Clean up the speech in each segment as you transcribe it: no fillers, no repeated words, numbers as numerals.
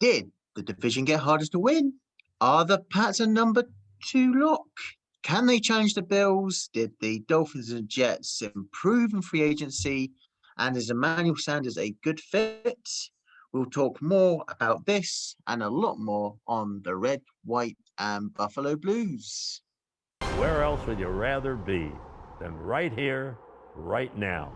Did the division get harder to win? Are the Pats a number 2 lock? Can they challenge the Bills? Did the Dolphins and Jets improve in free agency? And is Emmanuel Sanders a good fit? We'll talk more about this and a lot more on the Red, White, and Buffalo Blues. Where else would you rather be than right here, right now?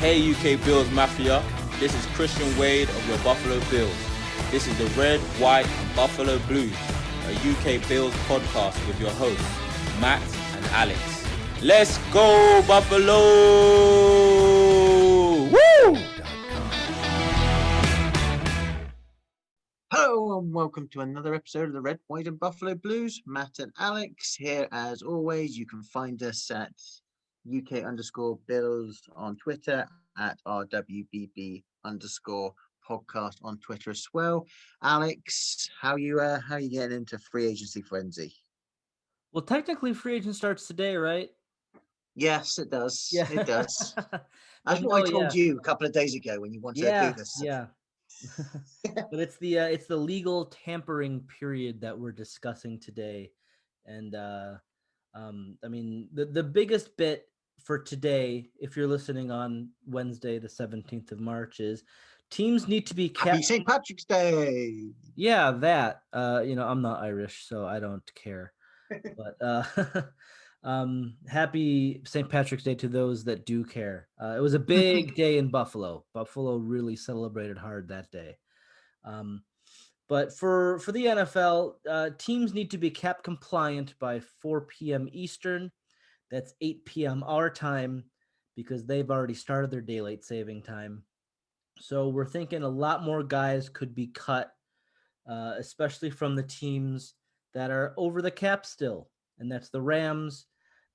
Hey UK Bills Mafia, this is Christian Wade of your Buffalo Bills. This is the Red, White and Buffalo Blues, a UK Bills podcast with your hosts, Matt and Alex. Let's go Buffalo! Woo! Hello and welcome to another episode of the Red, White and Buffalo Blues. Matt and Alex here as always. You can find us at UK_Bills on Twitter, at RWBB_podcast on Twitter as well. Alex, how you getting into free agency frenzy? Well, technically free agent starts today, right? Yes, it does. Yeah. It does. That's what I told you a couple of days ago when you wanted to do this. Yeah. But it's the legal tampering period that we're discussing today. And I mean the biggest bit for today, if you're listening on Wednesday, the 17th of March, is teams need to be kept. Happy St. Patrick's Day. Yeah, that. I'm not Irish, so I don't care. But happy St. Patrick's Day to those that do care. It was a big day in Buffalo. Buffalo really celebrated hard that day. But for the NFL, teams need to be cap compliant by 4 p.m. Eastern. That's 8 p.m. our time, because they've already started their daylight saving time. So we're thinking a lot more guys could be cut, especially from the teams that are over the cap still. And that's the Rams,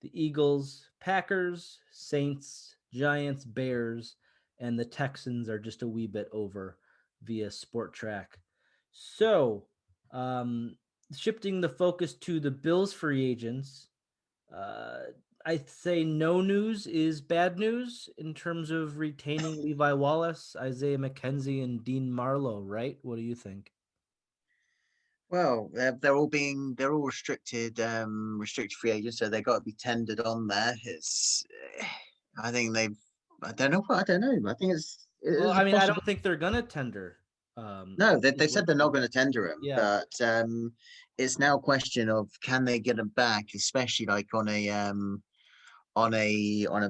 the Eagles, Packers, Saints, Giants, Bears, and the Texans are just a wee bit over via Sport Track. So, shifting the focus to the Bills free agents, I'd say no news is bad news in terms of retaining Levi Wallace, Isaiah McKenzie, and Dean Marlowe, right? What do you think? Well, they're all restricted free agents, so they got to be tendered on there. I think I don't know. I think I don't think they're gonna tender. No, they said they're not going to tender him, yeah. But it's now a question of can they get him back, especially like on a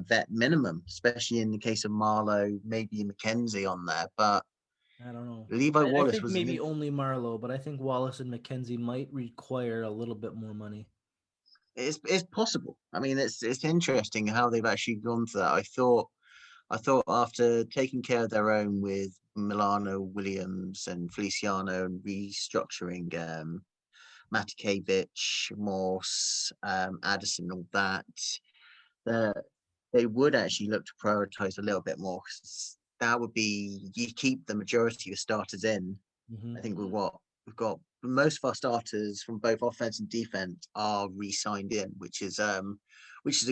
vet minimum, especially in the case of Marlowe, maybe McKenzie on there, but I don't know. Levi Wallace I think was maybe only Marlowe, but I think Wallace and McKenzie might require a little bit more money. It's possible. I mean, it's interesting how they've actually gone for that. I thought after taking care of their own with Milano, Williams, and Feliciano, and restructuring Matakevich, Morse, Addison, all that, they would actually look to prioritize a little bit more. That would be, you keep the majority of your starters in. Mm-hmm. I think we've got most of our starters from both offense and defense are re-signed in, which is a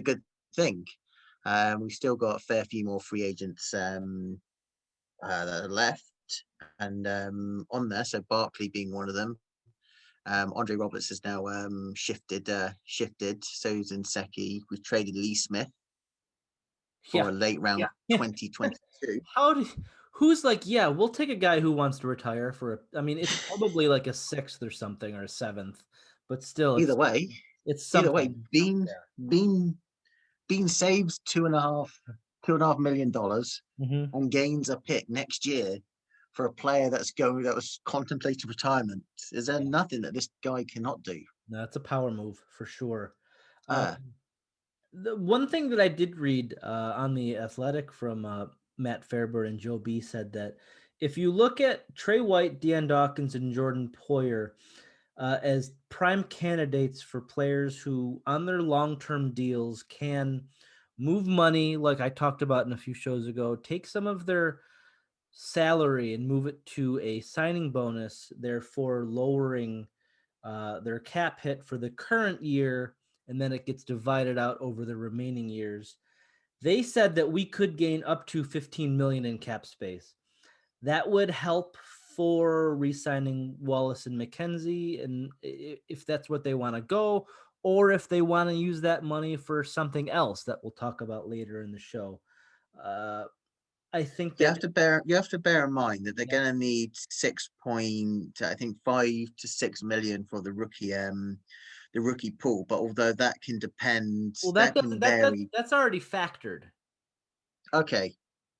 good thing. We've still got a fair few more free agents that are left, and on there, so Barkley being one of them. Andre Roberts has now shifted. So is Nseki. We traded Lee Smith for a late round 2022. Who's like, yeah, we'll take a guy who wants to retire for it's probably like a 6th or something, or a 7th, but still, Either way, Bean saves $2.5 million and gains a pick next year for a player that was contemplating retirement. Is there nothing that this guy cannot do? No, it's a power move for sure. The one thing that I did read on the Athletic from Matt Fairburn and Joe B said that if you look at Trey White, Deion Dawkins, and Jordan Poyer as prime candidates for players who on their long-term deals can move money, like I talked about in a few shows ago, take some of their salary and move it to a signing bonus, therefore lowering their cap hit for the current year and then it gets divided out over the remaining years. They said that we could gain up to 15 million in cap space. That would help for re-signing Wallace and McKenzie, and if that's what they want to go, or if they want to use that money for something else that we'll talk about later in the show. I think that you have to bear in mind that they're Yeah. going to need 5 to 6 million for the rookie pool. But although that can depend, well, that can vary. that's already factored. Okay,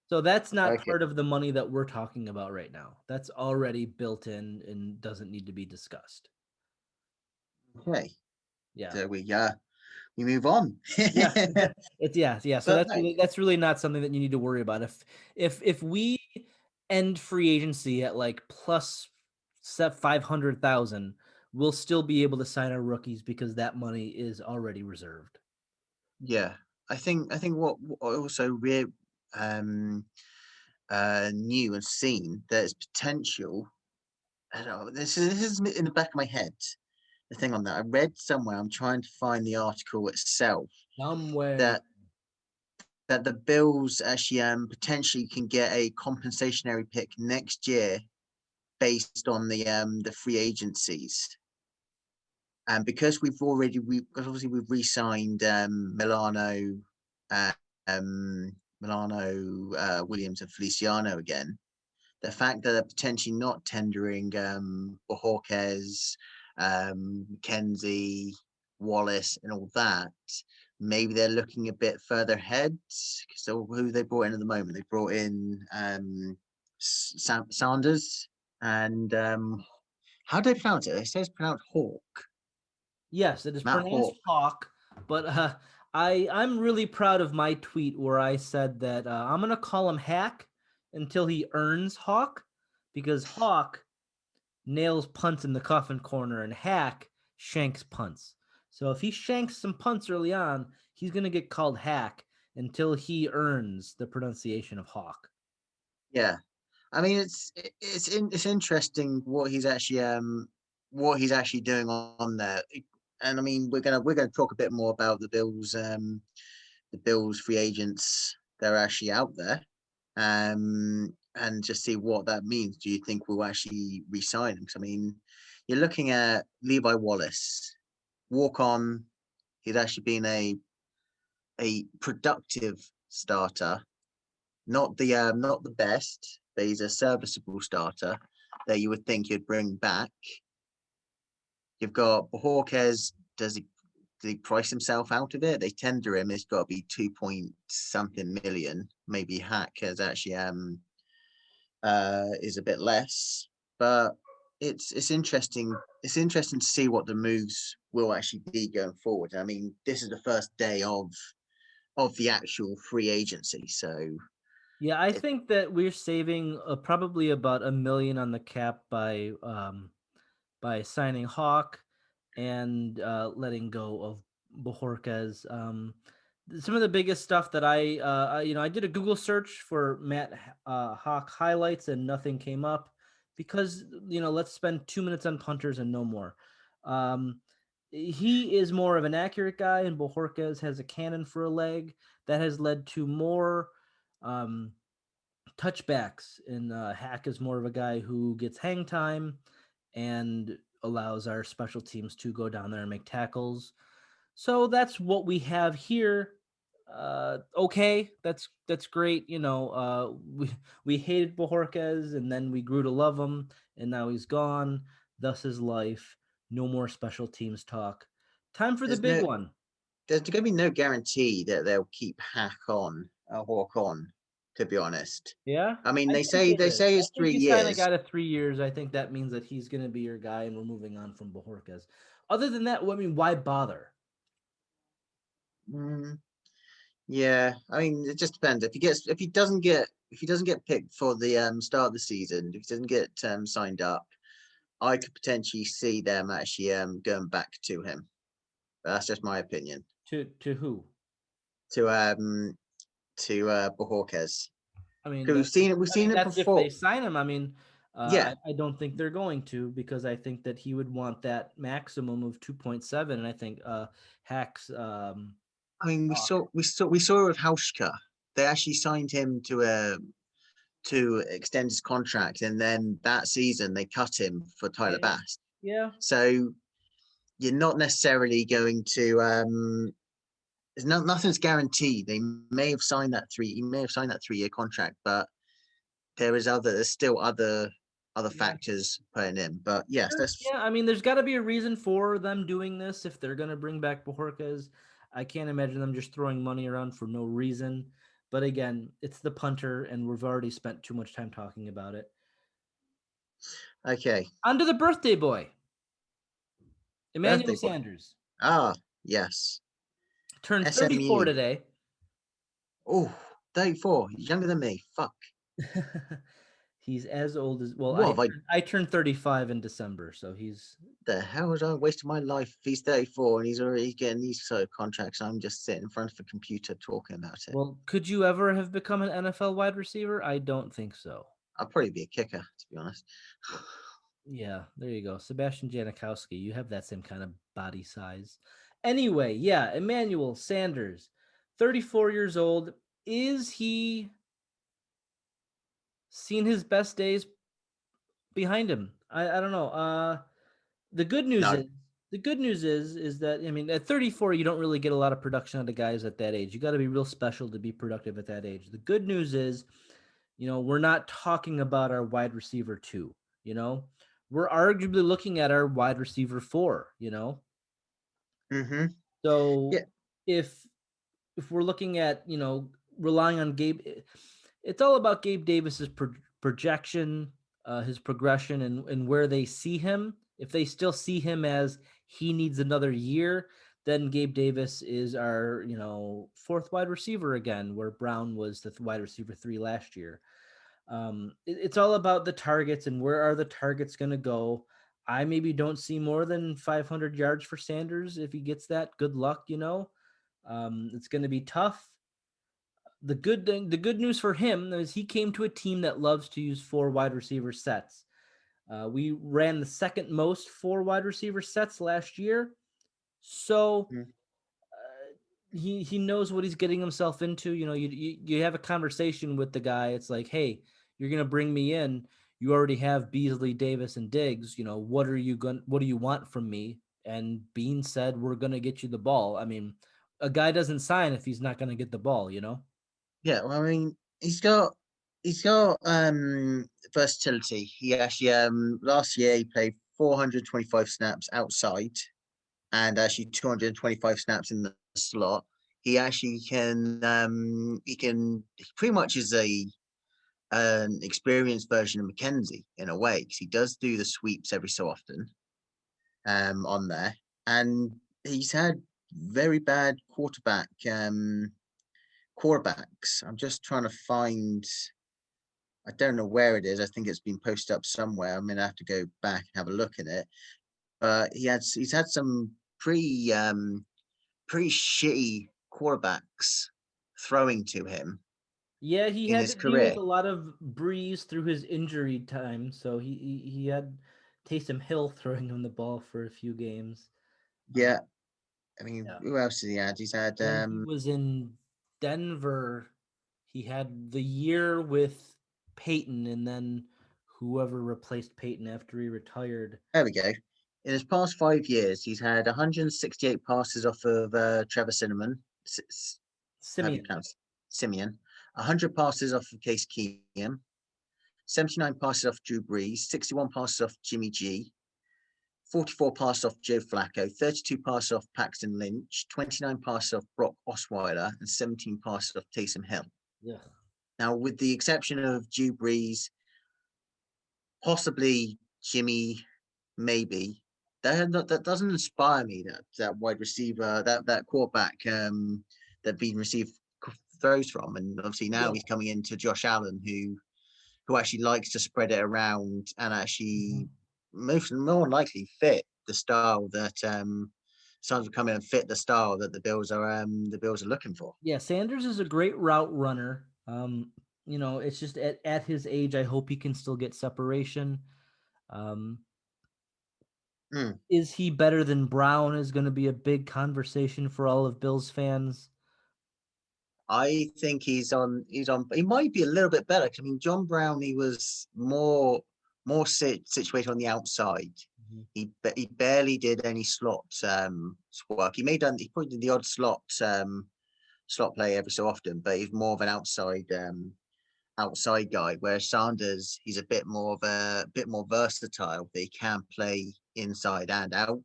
So that's not okay, part of the money that we're talking about right now. That's already built in and doesn't need to be discussed. okay. Yeah. So we move on. Yeah. Yeah. So But no, that's really not something that you need to worry about. If we end free agency at like plus 500,000, we'll still be able to sign our rookies because that money is already reserved. yeah, I think what also we're um new and seen there's potential. I don't know, this is in the back of my head. The thing on that I read somewhere. I'm trying to find the article itself. Somewhere. That the Bills actually potentially can get a compensationary pick next year based on the free agencies. And because because obviously we've re-signed uh, Williams and Feliciano again. The fact that they're potentially not tendering Bojorquez, McKenzie, Wallace, and all that, maybe they're looking a bit further ahead. So who they brought in at the moment? They brought in Sanders and how do they pronounce it? It says pronounced Hawk. Yes, it is Matt pronounced Hawk, but I'm really proud of my tweet where I said that I'm gonna call him Hack until he earns Hawk, because Hawk nails punts in the coffin corner and Hack shanks punts. So if he shanks some punts early on, he's gonna get called Hack until he earns the pronunciation of Hawk. Yeah, I mean it's interesting what he's actually doing on there. And I mean we're gonna talk a bit more about the Bills free agents that are actually out there, and just see what that means. Do you think we'll actually re-sign him? Because I mean, you're looking at Levi Wallace, walk on. He's actually been a productive starter, not the best, but he's a serviceable starter that you would think you'd bring back. You've got Bojorquez. Did he price himself out of it? They tender him. It's got to be 2 point something million. Maybe Haack has actually is a bit less, but it's interesting. It's interesting to see what the moves will actually be going forward. I mean, this is the first day of the actual free agency, so Yeah, I think that we're saving probably about $1 million on the cap by signing Hawk and letting go of Bojorquez. Some of the biggest stuff that I did a Google search for Matt Hawk highlights and nothing came up because, let's spend 2 minutes on punters and no more. He is more of an accurate guy, and Bojorquez has a cannon for a leg that has led to more touchbacks. And Haack is more of a guy who gets hang time and allows our special teams to go down there and make tackles. So that's what we have here. Okay, that's great. We hated Bojorquez and then we grew to love him, and now he's gone. Thus his life. No more special teams talk. Time for the big one. There's going to be no guarantee that they'll keep Hawk on. To be honest, Yeah, I mean I they think say it's 3 you sign a years. guy to 3 years. I think that means that he's going to be your guy, and we're moving on from Bojorquez. Other than that, I mean, why bother? Yeah, I mean it just depends. If he doesn't get picked for the start of the season, if he doesn't get signed up, I could potentially see them actually going back to him. But that's just my opinion. To who? To Bojorquez. I mean, Because we've seen it that's if before. they sign him. I mean, Yeah. I don't think they're going to, because I think that he would want that maximum of 2.7, and I think Haack's I mean, we saw with Hauschka. They actually signed him to extend his contract, and then that season they cut him for Tyler yeah, Bass. yeah. So you're not necessarily going to. Nothing's guaranteed. They may have signed that He may have signed that 3-year contract, but there's still other factors playing in. But yes, Sure. that's Yeah, I mean, there's got to be a reason for them doing this if they're going to bring back Bajorquez. I can't imagine them just throwing money around for no reason. But again, it's the punter, and we've already spent too much time talking about it. okay. On to the birthday boy, Emmanuel Birthday boy. Sanders. Yes. Turns 34 SMU. today. Oh, 34. Younger than me. Fuck. He's as old as, well, What have I turned 35 in December, so he's the hell was I wasting my life? If he's 34 and he's already getting these sort of contracts. I'm just sitting in front of a computer talking about it. well. Could you ever have become an NFL wide receiver? I don't think so. I'll probably be a kicker, to be honest. Yeah, there you go. Sebastian Janikowski, you have that same kind of body size. Anyway, yeah, Emmanuel Sanders, 34 years old. Is he seen his best days behind him? I don't know. The good news No. is that, I mean, at 34 you don't really get a lot of production out of guys at that age. You got to be real special to be productive at that age. The good news is, we're not talking about our wide receiver 2, we're arguably looking at our wide receiver 4, Mm-hmm. So Yeah. if we're looking at, relying on Gabe, it's all about Gabe Davis's projection, his progression, and where they see him. If they still see him as he needs another year, then Gabe Davis is our, 4th wide receiver again, where Brown was the wide receiver 3 last year. It's all about the targets and where are the targets going to go. I maybe don't see more than 500 yards for Sanders. If he gets that, good luck. It's going to be tough. The good news for him is he came to a team that loves to use 4 wide receiver sets. We ran the second most 4 wide receiver sets last year, so he knows what he's getting himself into. You have a conversation with the guy. It's like, hey, you're gonna bring me in. You already have Beasley, Davis, and Diggs. What do you want from me? And Bean said, we're gonna get you the ball. I mean, a guy doesn't sign if he's not gonna get the ball. Yeah. Well, I mean, he's got versatility. He actually last year he played 425 snaps outside and actually 225 snaps in the slot. He actually he pretty much is an experienced version of McKenzie in a way, because he does do the sweeps every so often on there, and he's had very bad quarterbacks. I'm just trying to find. I don't know where it is. I think it's been posted up somewhere. I'm gonna have to go back and have a look at it. But he's had some pretty shitty quarterbacks throwing to him. Yeah, he In had his to deal with career. a lot of Breeze through his injury time, so he had Taysom Hill throwing him the ball for a few games. Yeah. I mean, Yeah. who else did he had? He's had When he was in Denver, he had the year with Peyton, and then whoever replaced Peyton after he retired. there we go. In his past 5 years, he's had 168 passes off of Trevor Cinnamon. How do you Simeon. pronounce Simeon? 100 passes off of Case Keenum, 79 passes off Drew Brees, 61 passes off Jimmy G, 44 passes off Joe Flacco, 32 passes off Paxton Lynch, 29 passes off Brock Osweiler, and 17 passes off Taysom Hill. Yeah. Now, with the exception of Drew Brees, possibly Jimmy, maybe, that doesn't inspire me. That wide receiver, that quarterback that being received throws from, and obviously now he's coming into Josh Allen, who actually likes to spread it around and actually more likely fit the style that Suns will come in and fit the style that the Bills are looking for. Yeah, Sanders is a great route runner. it's just at his age, I hope he can still get separation. Um, Mm. Is he better than Brown is going to be a big conversation for all of Bills fans. I think he's on. He might be a little bit better. 'Cause, I mean, John Brown, he was more situated on the outside. Mhm. He barely did any slot work. He probably did the odd slot play every so often, but he's more of an outside guy. Whereas Sanders, he's a bit more versatile. They can play inside and out.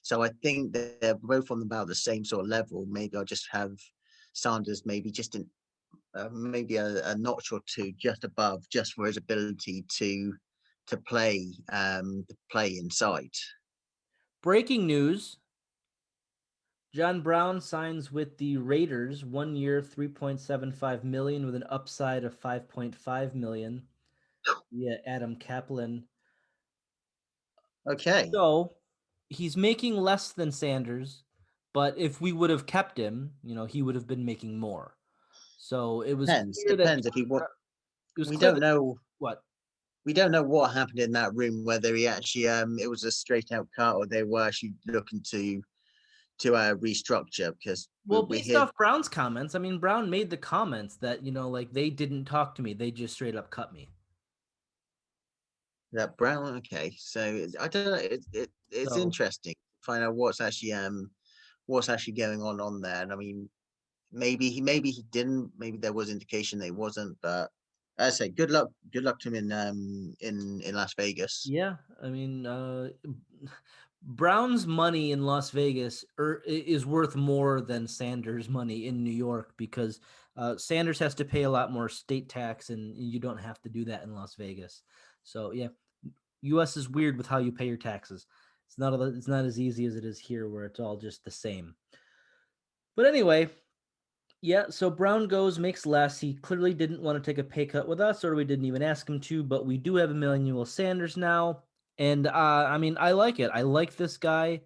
So I think they're both on about the same sort of level. Maybe I'll just have Sanders maybe just in maybe a notch or two just above, just for his ability to play inside. Breaking news. John Brown signs with the Raiders, 1 year, $3.75 million with an upside of $5.5 million. Yeah, Adam Kaplan. Okay, So he's making less than Sanders, but if we would have kept him, he would have been making more. So it was clear that depends if he what it was we clear don't that know. what We don't know what happened in that room. Whether he actually it was a straight out cut or they were actually looking to restructure because well, we based hear off Brown's comments, I mean, Brown made the comments that, like they didn't talk to me. They just straight up cut me. that Brown. Okay, so I don't know. It's So interesting to find out what's actually going on there. And I mean, maybe he didn't. Maybe there was indication that he wasn't. But as I say, good luck to him in Las Vegas. yeah, I mean, Brown's money in Las Vegas is worth more than Sanders' money in New York because Sanders has to pay a lot more state tax, and you don't have to do that in Las Vegas. So yeah, U.S. is weird with how you pay your taxes. It's not as easy as it is here, where it's all just the same. But anyway, yeah. So Brown goes, makes less. He clearly didn't want to take a pay cut with us, or we didn't even ask him to. But we do have Emmanuel Sanders now. And I mean, I like it. I like this guy.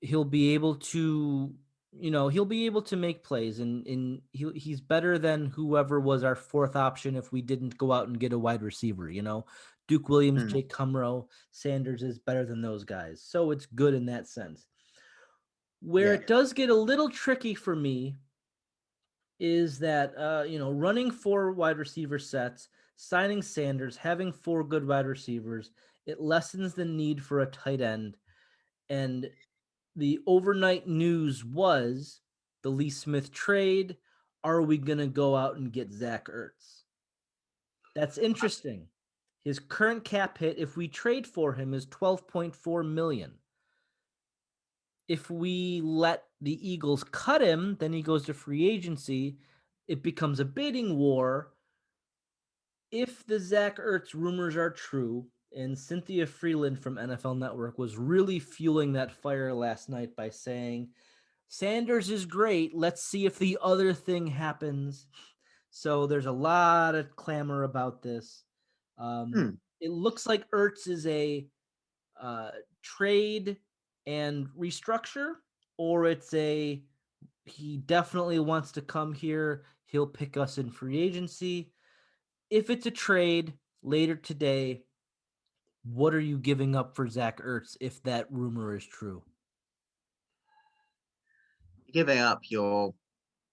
He'll be able to, he'll be able to make plays, and he's better than whoever was our fourth option if we didn't go out and get a wide receiver. Duke Williams, Hmm. Jake Cumro, Sanders is better than those guys, so it's good in that sense. Where Yeah. it does get a little tricky for me is that running 4 wide receiver sets, signing Sanders, having 4 good wide receivers, it lessens the need for a tight end. And the overnight news was the Lee Smith trade. Are we going to go out and get Zach Ertz? That's interesting. His current cap hit, if we trade for him, is $12.4 million. If we let the Eagles cut him, then he goes to free agency. It becomes a bidding war. If the Zach Ertz rumors are true, and Cynthia Freeland from NFL Network was really fueling that fire last night by saying, Sanders is great. Let's see if the other thing happens. So there's a lot of clamor about this. Hmm. It looks like Ertz is a trade and restructure, or it's he definitely wants to come here. He'll pick us in free agency. If it's a trade later today, what are you giving up for Zach Ertz if that rumor is true? Giving up your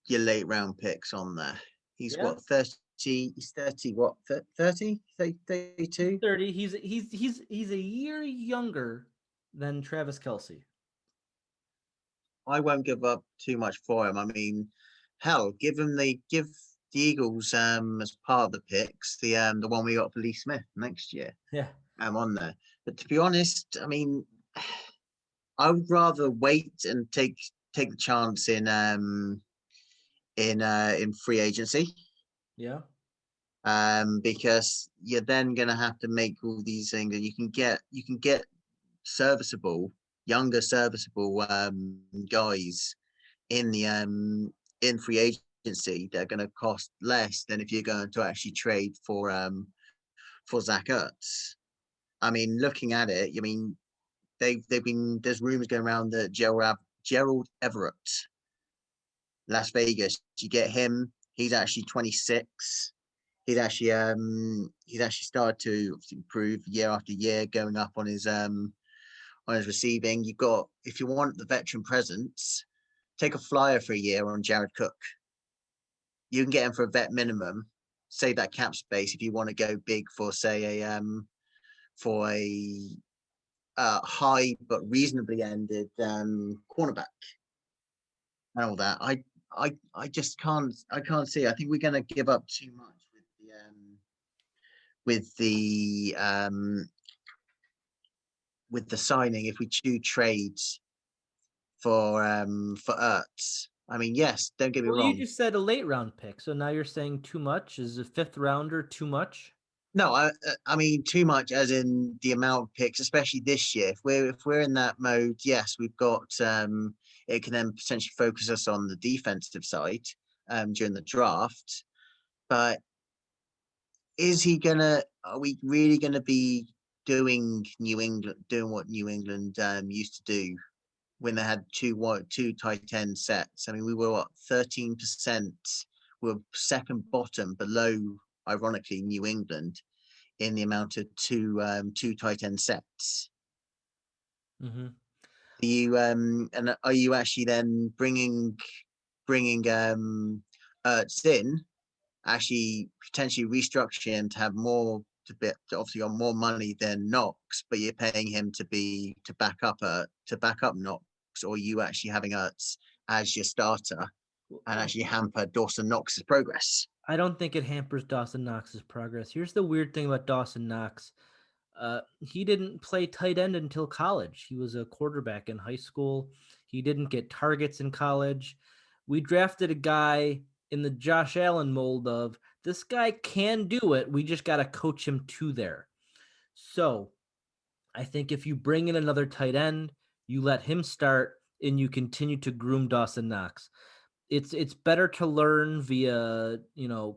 late round picks on there. He's Yeah. what 30. He's 30. What 30? 32. 30. He's a year younger than Travis Kelce. I won't give up too much for him. I mean, hell, give the Eagles as part of the picks the one we got for Lee Smith next year. Yeah. I'm on there. But to be honest, I mean, I would rather wait and take the chance in free agency. Yeah. Because you're then gonna have to make all these things, and you can get younger serviceable guys in the in free agency. They're going to cost less than if you're going to actually trade for Zach Ertz. I mean, looking at it, I mean they've been there's rumors going around that Gerald Everett, Las Vegas. You get him. He's actually 26. he's actually started to improve year after year, going up on his receiving. You've got, if you want the veteran presence, take a flyer for a year on Jared Cook. You can get him for a vet minimum, save that cap space if you want to go big for, say, a high but reasonably ended cornerback and all that. I just can't see. I think we're going to give up too much with the signing if we do trades for Ertz. I mean, yes, don't get me Well, wrong. you just said a late round pick, so now you're saying too much. Is a 5th rounder too much? No, I mean too much as in the amount of picks, especially this year. If we're in that mode, yes, we've got it can then potentially focus us on the defensive side during the draft. But are we really gonna be doing what New England used to do when they had two tight end sets? I mean, we were 13%. We were second bottom below, ironically, New England in the amount of two tight end sets. Mm-hmm. Are you actually then bringing Ertz in, actually potentially restructuring him to have more obviously on more money than Knox, but you're paying him to back up Knox, or you actually having Ertz as your starter and actually hamper Dawson Knox's progress? I don't think it hampers Dawson Knox's progress. Here's the weird thing about Dawson Knox. He didn't play tight end until college. He was a quarterback in high school. He didn't get targets in college. We drafted a guy in the Josh Allen mold of, this guy can do it. We just got to coach him to there. So I think if you bring in another tight end, you let him start and you continue to groom Dawson Knox. It's better to learn via,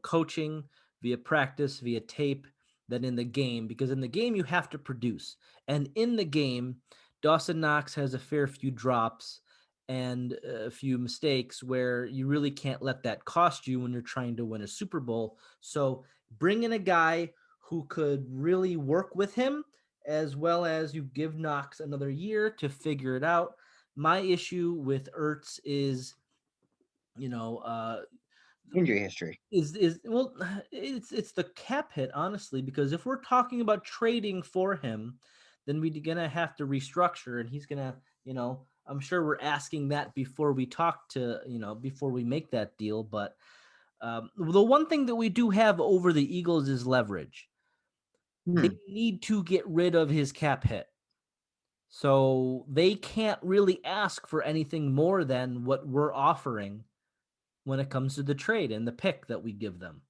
coaching, via practice, via tape than in the game, because in the game you have to produce. And in the game, Dawson Knox has a fair few drops and a few mistakes where you really can't let that cost you when you're trying to win a Super Bowl. So bring in a guy who could really work with him, as well as you give Knox another year to figure it out. My issue with Ertz is, Injury history is well, it's the cap hit, honestly, because if we're talking about trading for him, then we're gonna have to restructure, and he's gonna, I'm sure we're asking that before we talk to, before we make that deal. But the one thing that we do have over the Eagles is leverage. They need to get rid of his cap hit. So they can't really ask for anything more than what we're offering when it comes to the trade and the pick that we give them.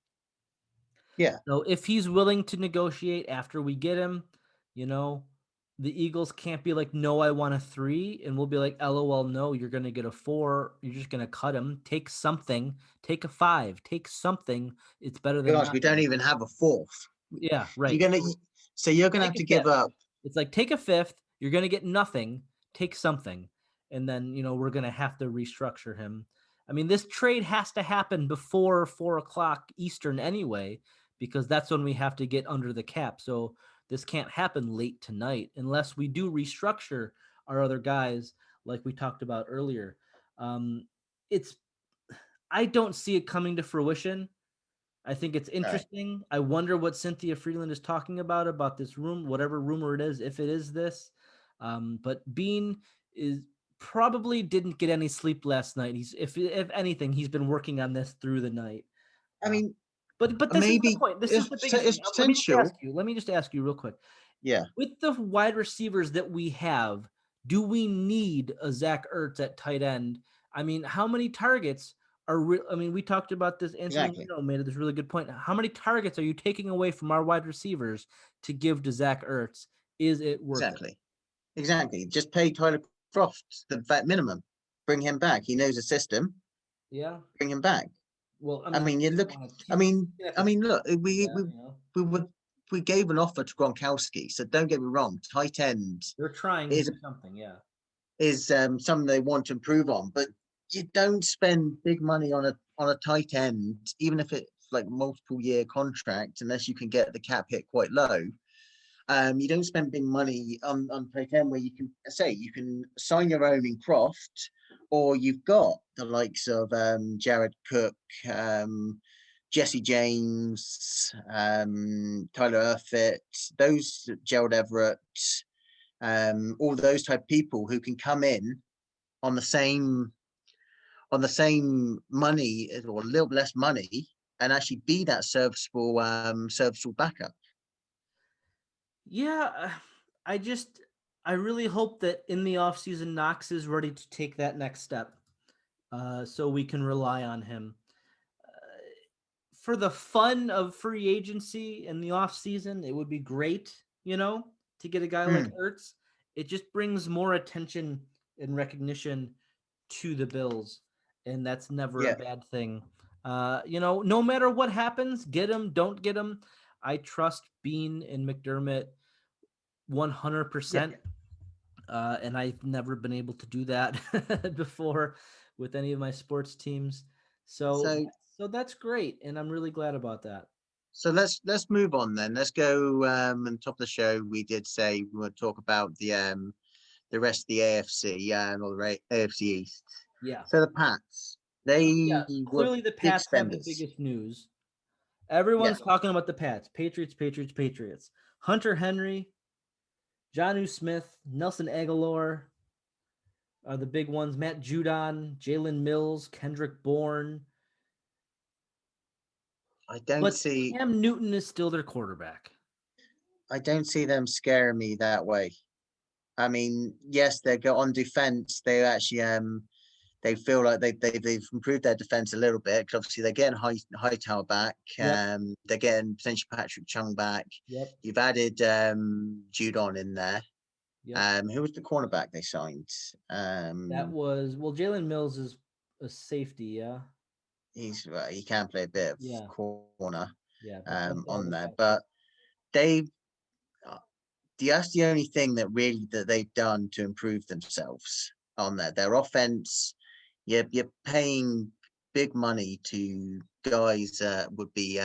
Yeah. So if he's willing to negotiate after we get him, the Eagles can't be like, no, I want a 3. And we'll be like, LOL, no, you're going to get a 4. You're just going to cut him. Take something. Take a 5. Take something. It's better than Gosh, we don't even have a 4th. Yeah, right. You're gonna have to give up. It's like, take a 5th. You're going to get nothing. Take something. And then, we're going to have to restructure him. I mean, this trade has to happen before 4:00 Eastern anyway, because that's when we have to get under the cap. So this can't happen late tonight unless we do restructure our other guys like we talked about earlier. I don't see it coming to fruition. I think it's interesting. Right. I wonder what Cynthia Freeland is talking about this whatever rumor it is, if it is this. But Bean probably didn't get any sleep last night. If anything, he's been working on this through the night. I mean, but this maybe is the point. This is the biggest it's potential. Let me just ask you real quick. Yeah. With the wide receivers that we have, do we need a Zach Ertz at tight end? I mean, how many targets are we talked about this. Anthony made this really good point. How many targets are you taking away from our wide receivers to give to Zach Ertz? Is it worth it? Exactly. Just pay Tyler Croft the vet minimum. Bring him back. He knows the system. Yeah. Bring him back. Well, we gave an offer to Gronkowski, so don't get me wrong. Tight end. They're trying to do something, yeah. Is something they want to improve on, but you don't spend big money on a tight end, even if it like multiple year contract unless you can get the cap hit quite low. You don't spend big money on tight end where you can sign your own in Croft, or you've got the likes of Jared Cook, Jesse James, Tyler Earfit, those Gerald Everett, all those type of people who can come in on the same money or a little less money and actually be that serviceable backup. Yeah, I really hope that in the offseason Knox is ready to take that next step, so we can rely on him. For the fun of free agency in the offseason, it would be great, to get a guy like Ertz. It just brings more attention and recognition to the Bills, and that's never a bad thing. No matter what happens, get him, don't get him. I trust Bean and McDermott 100%. And I've never been able to do that before with any of my sports teams. So that's great, and I'm really glad about that. So let's move on then. Let's go. On top of the show, we did say we would talk about the rest of the AFC or the AFC East. Yeah. So the Pats, clearly the Pats have the biggest news. Everyone's talking about the Pats. Patriots. Hunter Henry, Jonnu Smith, Nelson Aguilar are the big ones. Matt Judon, Jalen Mills, Kendrick Bourne. Cam Newton is still their quarterback. I don't see them scaring me that way. I mean, yes, they go on defense. They actually they feel like they've improved their defense a little bit because obviously they're getting Hightower back. They're getting potentially Patrick Chung back. Yep. You've added Judon in there. Yep. Who was the cornerback they signed? That was Jalen Mills is a safety. Yeah. He can play a bit of corner. Yeah. On there, but that's the only thing that they've done to improve themselves on there. Their offense, you're paying big money to guys that would be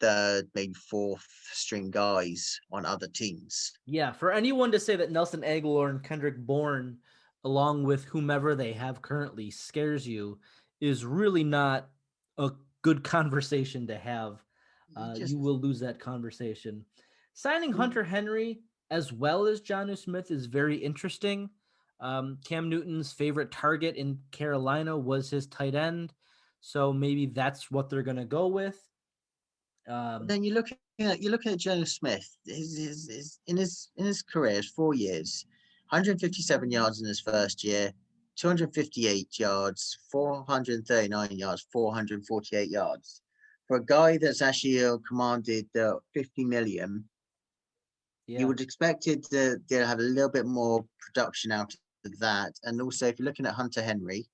third, maybe fourth string guys on other teams. Yeah, for anyone to say that Nelson Aguilar and Kendrick Bourne, along with whomever they have currently, scares you is really not a good conversation to have. You will lose that conversation. Signing Hunter Henry as well as Jonnu Smith is very interesting. Cam Newton's favorite target in Carolina was his tight end, so maybe that's what they're going to go with. Then you're looking at Jonnu Smith. In his career, 4 years, 157 yards in his first year, 258 yards, 439 yards, 448 yards. For a guy that's actually commanded 50 million, you would expect it to have a little bit more production out of that. And also, if you're looking at Hunter Henry,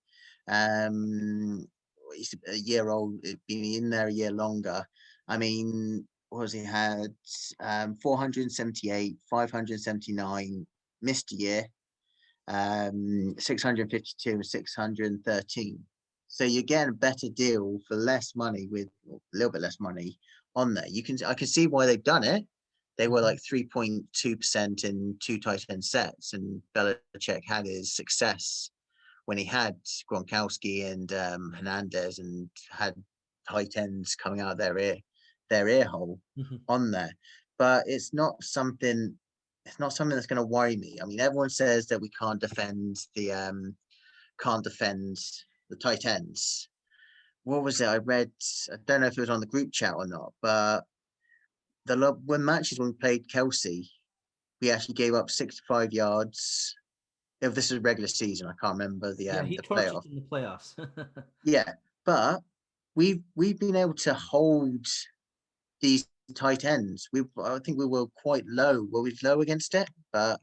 he's a year old, been in there a year longer. I mean, what has he had? 478, 579, missed a year, 652 and 613. So you're getting a better deal for less money with a little bit less money on there. I can see why they've done it. They were like 3.2% in 2 tight end sets, and Belichick had his success when he had Gronkowski and Hernandez and had tight ends coming out of their ear hole on there. But it's not something that's going to worry me. I mean, everyone says that we can't defend the tight ends. What was it? I read, I don't know if it was on the group chat or not, but when we played Kelsey, we actually gave up 65 yards. If this is regular season, I can't remember the playoff. In the playoffs. Yeah, but we've been able to hold these tight ends. I think we were quite low. Were we low against it? But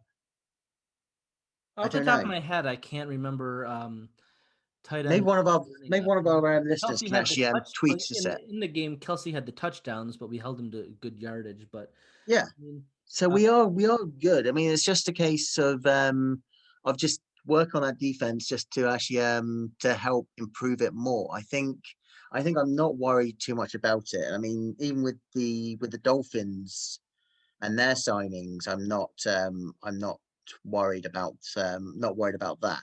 off the top of my head, I can't remember. Tight end. Maybe one of our listeners can actually tweet us in the game. Kelsey had the touchdowns, but we held him to good yardage. But yeah, so we are good. I mean, it's just a case of just work on that defense just to actually to help improve it more. I think I'm not worried too much about it. I mean, even with the Dolphins and their signings, I'm not worried about that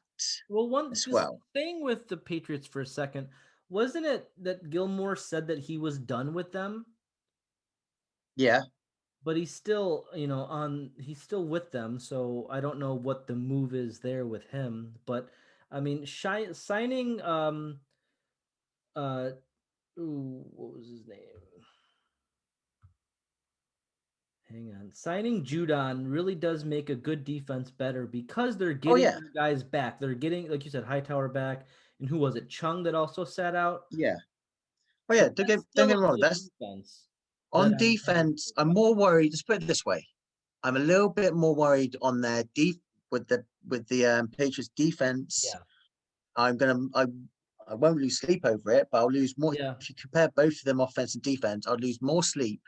Well, as just well. staying with the Patriots for a second, wasn't it that Gilmore said that he was done with them? Yeah. But he's still, he's still with them, so I don't know what the move is there with him. But I mean, signing, uh, what was his name? Hang on, signing Judon really does make a good defense better because they're Oh getting yeah. their guys back. They're getting, like you said, Hightower back, and who was it? Chung that also sat out. Yeah. Oh yeah. But that's Don't still get a me wrong. good That's defense that on defense. I'm more worried. Let's put it this way. I'm a little bit more worried on their with the Patriots defense. yeah, I won't lose sleep over it, but I'll lose more. yeah. If you compare both of them, offense and defense, I'll lose more sleep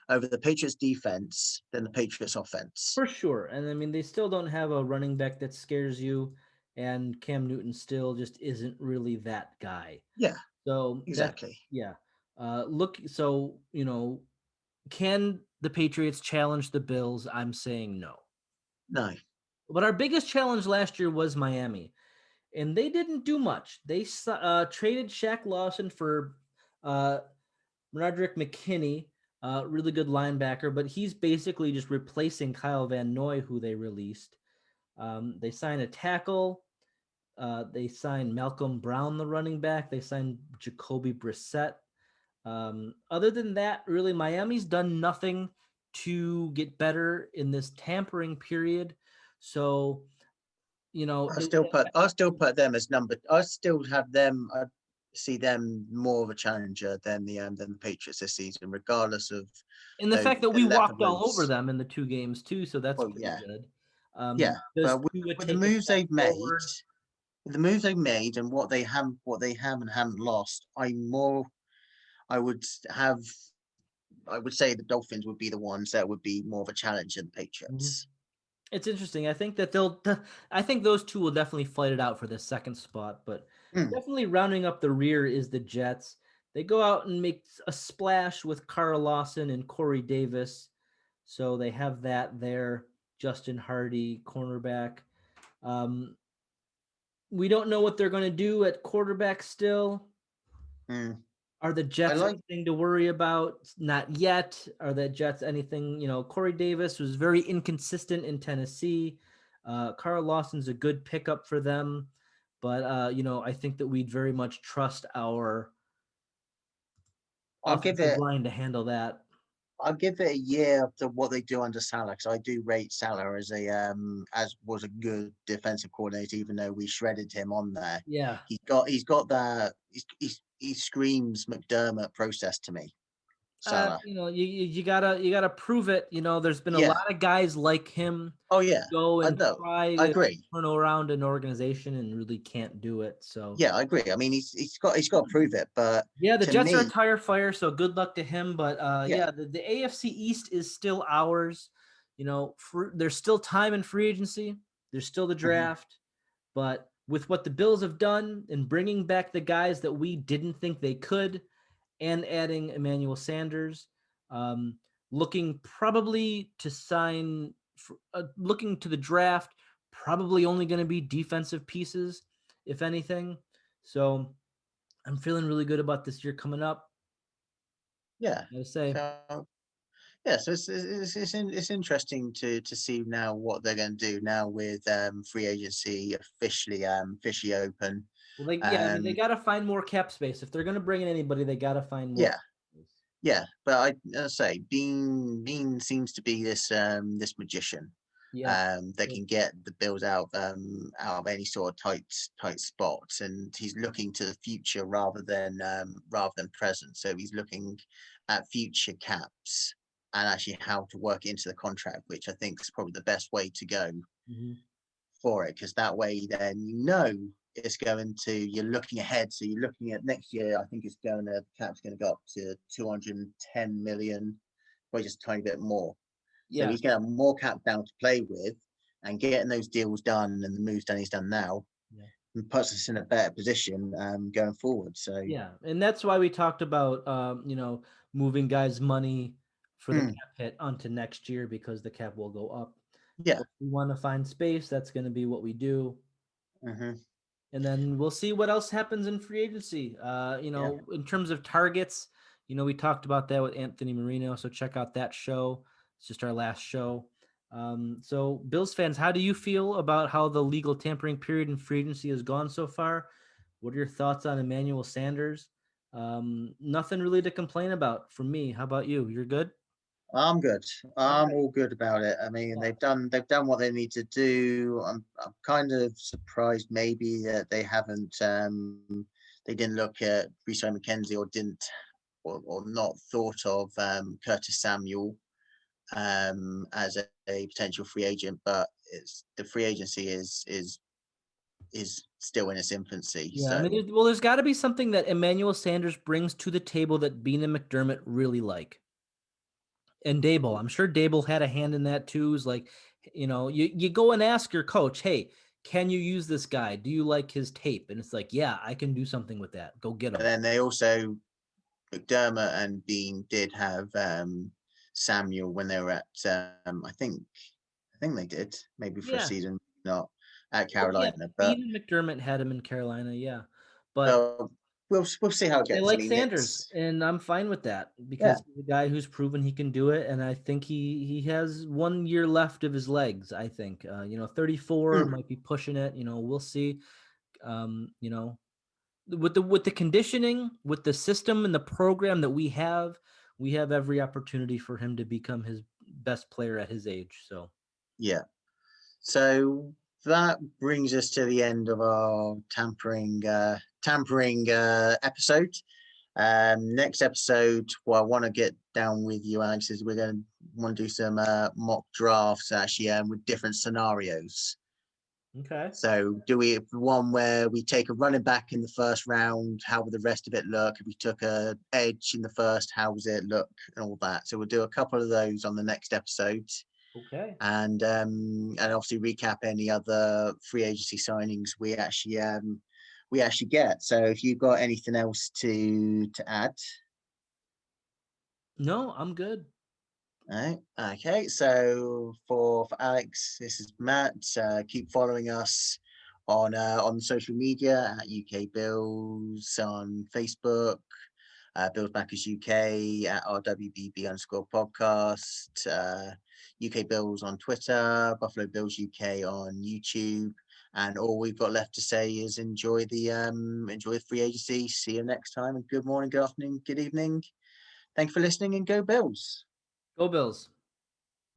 over the Patriots defense than the Patriots offense. For sure. And I mean, they still don't have a running back that scares you, and Cam Newton still just isn't really that guy. Yeah, So that's, exactly. yeah. Can the Patriots challenge the Bills? I'm saying no. No. But our biggest challenge last year was Miami, and they didn't do much. They traded Shaq Lawson for Roderick McKinney, really good linebacker, but he's basically just replacing Kyle Van Noy, who they released. They signed a tackle. They signed Malcolm Brown, the running back. They signed Jacoby Brissett. Other than that, really, Miami's done nothing to get better in this tampering period. So, I still put them as number. I still have them. I see them more of a challenger than the Patriots this season, regardless of and the fact that the we level walked all over moves. them in the 2 games too, so that's Well, pretty yeah, good. yeah, Does but Tua with the take a moves step they've made, forward? and what they have and haven't lost, I would have. I would say the Dolphins would be the ones that would be more of a challenge than the Mhm. Patriots. It's interesting. I think that I think those two will definitely fight it out for the second spot, but Mm. definitely rounding up the rear is the Jets. They go out and make a splash with Carl Lawson and Corey Davis. So they have that there. Justin Hardy, cornerback. Um, we don't know what they're going to do at quarterback still. Mm. Are the I Jets like. anything to worry about? Not yet. Are the Jets anything? Corey Davis was very inconsistent in Tennessee. Carl Lawson's a good pickup for them, but I think that we'd very much trust our I'll give offensive it. line to handle that. I'll give it a year to what they do under Salah, because I do rate Salah as as was a good defensive coordinator, even though we shredded him on there. Yeah. He's got that. He screams McDermott process to me. Salah. You gotta prove it. There's been a Yeah. lot of guys like him Oh yeah. go I and know. try I to agree. turn around an organization and really can't do it. So Yeah, I agree. I mean, he's got to prove it, but yeah, the to Jets are a me, tire fire, so good luck to him. But yeah. yeah, the AFC East is still ours. There's still time in free agency. There's still the Mhm. draft. But with what the Bills have done and bringing back the guys that we didn't think they could, and adding Emmanuel Sanders, um, looking probably to sign, looking to the draft, probably only going to be defensive pieces, if anything. So I'm feeling really good about this year coming up. Yeah. I say, So yeah, so it's interesting to see now what they're going to do now with free agency officially open. well, I mean, they Um, got to find more cap space. If they're going to bring in anybody, they got to find more. yeah, yeah, but I say Bean seems to be this magician Yeah. that can get the Bills out of any sort of tight spots, and he's looking to the future rather than present. So he's looking at future caps and actually how to work into the contract, which I think is probably the best way to go Mm-hmm. for it, because that way then it's going to, you're looking ahead, so you're looking at next year. I think cap's going to go up to 210 million, or just a tiny bit more. So Yeah. he's going to have more cap down to play with, and getting those deals done and the moves Danny's done now and puts us in a better position going forward. So yeah, and that's why we talked about moving guys' money for the cap hit onto next year, because the cap will go up. Yeah, so if we want to find space, that's going to be what we do. Mm-hmm. And then we'll see what else happens in free agency. In terms of targets, we talked about that with Anthony Marino. So check out that show. It's just our last show. So Bills fans, how do you feel about how the legal tampering period in free agency has gone so far? What are your thoughts on Emmanuel Sanders? Nothing really to complain about from me. How about you? You're good? I'm good. I'm Okay. all good about it. I mean, they've done what they need to do. I'm kind of surprised maybe that they haven't they didn't look at Riso McKenzie or not thought of Curtis Samuel as a potential free agent, but the free agency is still in its infancy. Yeah, So I mean, there's got to be something that Emmanuel Sanders brings to the table that Bean and McDermott really like. And Dable, I'm sure Dable had a hand in that too. Is like, you go and ask your coach, hey, can you use this guy? Do you like his tape? And it's like, yeah, I can do something with that. Go get him. But then they also, McDermott and Bean did have Samuel when they were at I think they did maybe for a season, not at Carolina. Yeah, But Bean and McDermott had him in Carolina, yeah. But we'll see how it gets. I like I mean, Sanders, and I'm fine with that because he's a guy who's proven he can do it, and I think he has 1 year left of his legs. I think 34 might be pushing it. We'll see. With the conditioning, with the system and the program that we have every opportunity for him to become his best player at his age. So yeah. So that brings us to the end of our tampering episode. Next episode, what I want to get down with you, Alex, is we're going to want to do some mock drafts actually with different scenarios. okay. So do we one where we take a running back in the first round? How would the rest of it look? If we took a edge in the first, how does it look and all that? So we'll do a couple of those on the next episode. Okay. And obviously recap any other free agency signings we actually get. So if you've got anything else to add. No, I'm good. All right. Okay. So for Alex, this is Matt. Keep following us on social media at UK Bills on Facebook, Bills Backers UK at RWBB_podcast, UK Bills on Twitter, Buffalo Bills UK on YouTube. And all we've got left to say is enjoy the free agency. See you next time. And good morning, good afternoon, good evening. Thank you for listening, and go Bills. Go Bills.